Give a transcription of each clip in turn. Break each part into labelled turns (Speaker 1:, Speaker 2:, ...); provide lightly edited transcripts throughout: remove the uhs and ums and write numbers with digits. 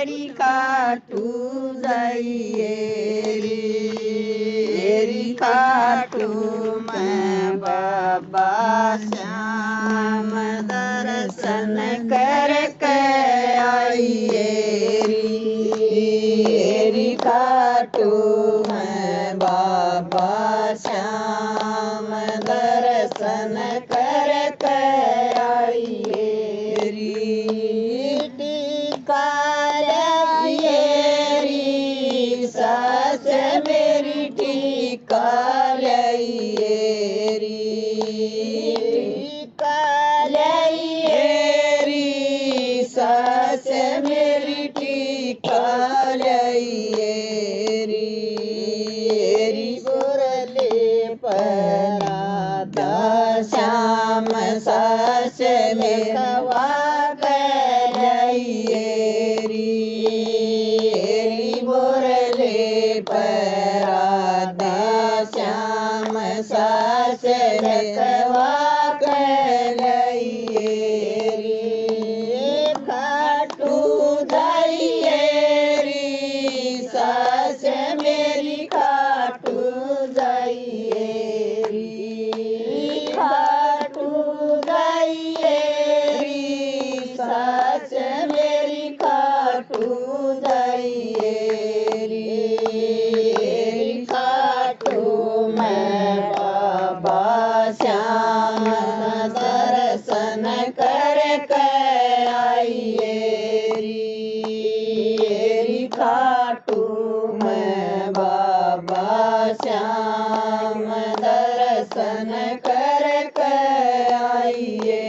Speaker 1: मेरी खाटू जाइए खाटू मैं बाबा श्याम दर्शन करके आइए री खाटू मैं बाबा श्याम दर्शन करके आइए टीका री सास मेरी टीका री सास मेरी टीका री बुरले परादा श्याम सास में कवा री बुरले परादा श्याम सास में कवा खाटू जाइए री सास मेरी खाटू जाइए खाटू जाइए री सास मेरी खाटू जाइए खाटू मैं बाबा श्याम दर्शन करके आइए री खाटू मैं बाबा श्याम दर्शन करके आइए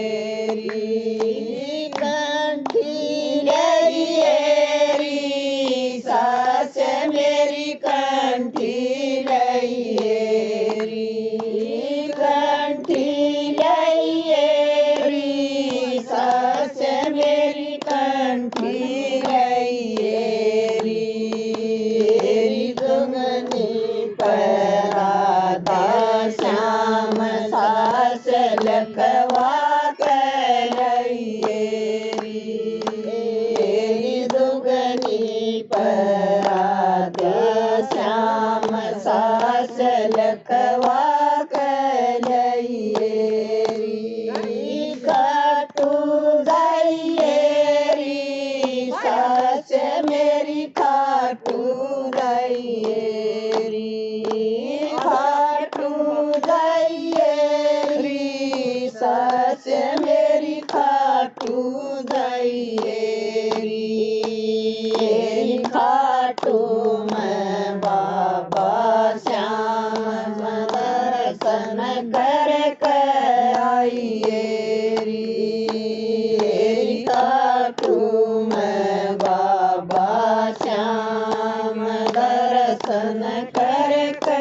Speaker 1: कंठी री सास मेरी कंठी कंठी री सास मेरी कंठी दुगनी परादा श्याम सास लखवा दुगनी परादा श्याम सास लखवा खाटू जाइए री सास मेरी खाटू जाइए खाटू जाइए री सास मेरी खाटू जाइए खाटू मैं बाबा श्याम दर्शन करके आइए खाटू मैं बाबा श्याम दर्शन करके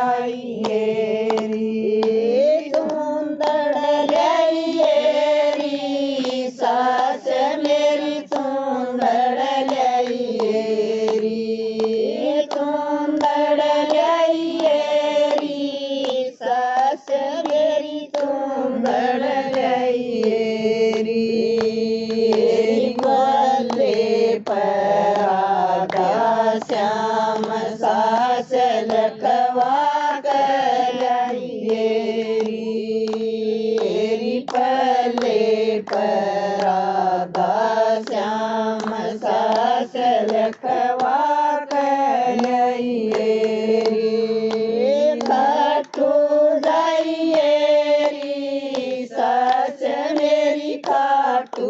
Speaker 1: आइए सुंदर लाइए री सास मेरी सुंदर लाइए सुंदर लाइए री सास मेरी सुंदर लाइए बोले परादा श्याम सास लखवा पले परादा श्याम सास लखवा खाटू जाइए री सास मेरी खाटू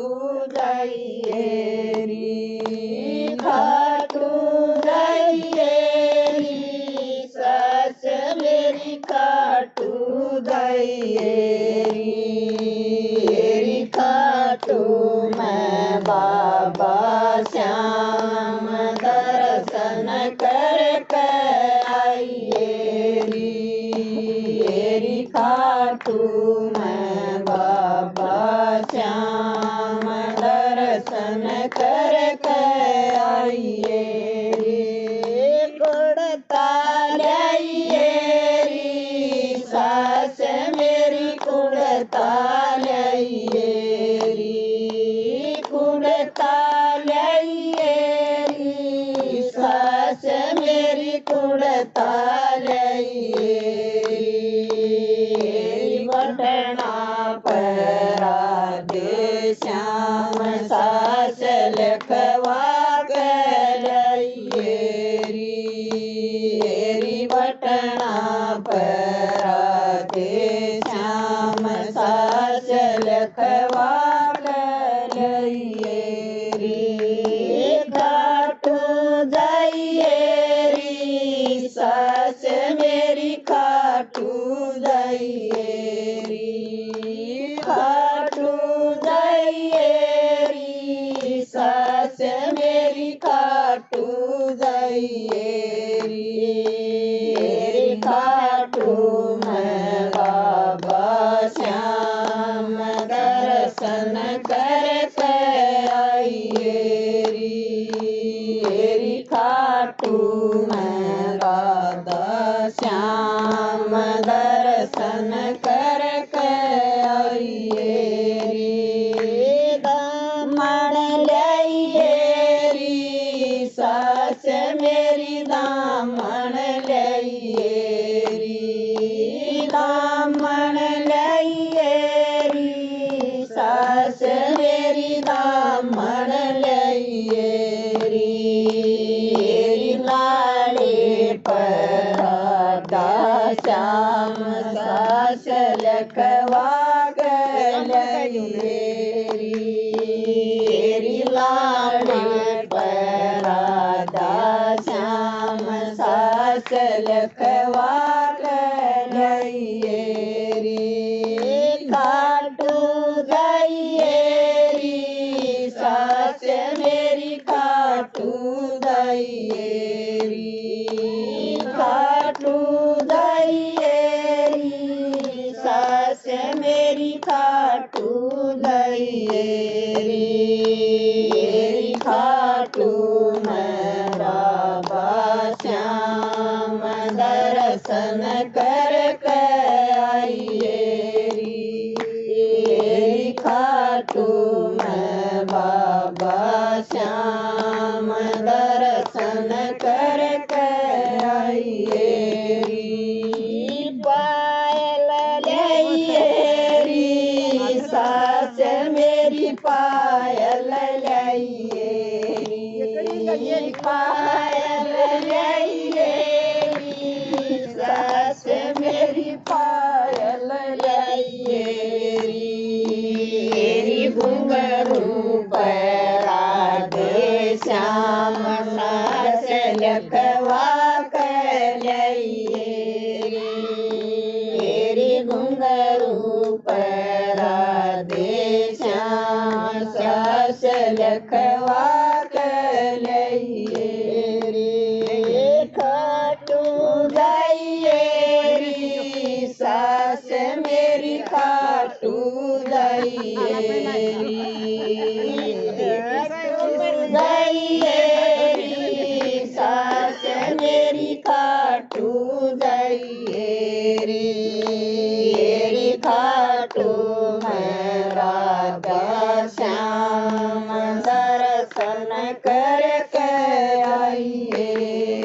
Speaker 1: जाइए खाटू जाइए री सास मेरी खाटू जाइए खाटू मैं बाबा श्याम दर्शन करके आइए खाटू मैं बाबा श्याम दर्शन करके आइए कुड़ता लाइए री सास मेरी कुड़ता लाइए कुड़ता लाइए कुड़ता लइए बटना पराद श्याम सास लखवा री बटना पराद श्याम सास लखवा खाटू जाइए री सास मेरी खाटू जाइए री खाटू जाइए री सास मेरी खाटू जाइए री खाटू मैं बाबा श्याम दर्शन करके आइए री खाटू मैं बाबा श्याम दर्शन करके आइए री दामन लाइए री सास मेरी दामन लाइए री दामन लाइए री सास मेरी दामन लाइए री लाड़े परादा श्याम सास लखवा गलिए री लाड़े परादा श्याम सास लखवा गलिए री खाटू जाइए री सास मेरी खाटू जाइए री खाटू जाइए री सास मेरी खाटू जाइए री खाटू मैं बाबा श्याम दर्शन करके आइए री खाटू मैं बाबा श्याम दर्शन करके आइए री पायल लाइए री सास मेरी पायल लाइए री पायल लाइए री सास मेरी पायल लाइए री घुंघरू पराद श्याम सास लखवा कलिए री घुंघरू पराद श्याम सास लखवा कलिए री खाटू जाइए री सास मेरी खाटू जाइए जाइए री सास मेरी खाटू जाइए री खाटू मैं राधा श्याम दर्शन करके आइए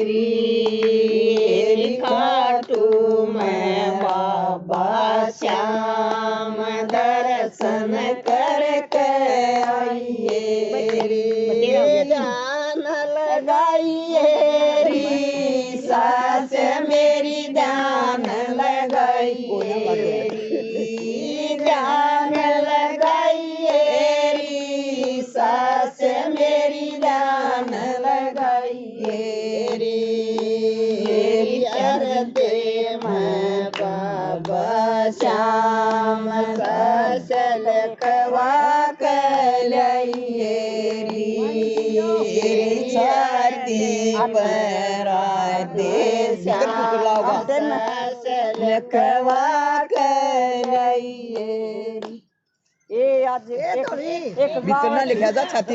Speaker 1: री खाटू मैं बाबा श्याम दर्शन करके आइए री ध्यान लगाइए री सास मेरी ध्यान लगाइए ध्यान लगाइए री सास मेरी ध्यान लगाइए री करते मैं बाबा श्याम सास लखवा कलिए री छाती परादे श्याम सास लखवा कलिए
Speaker 2: एक लिखा जा छाती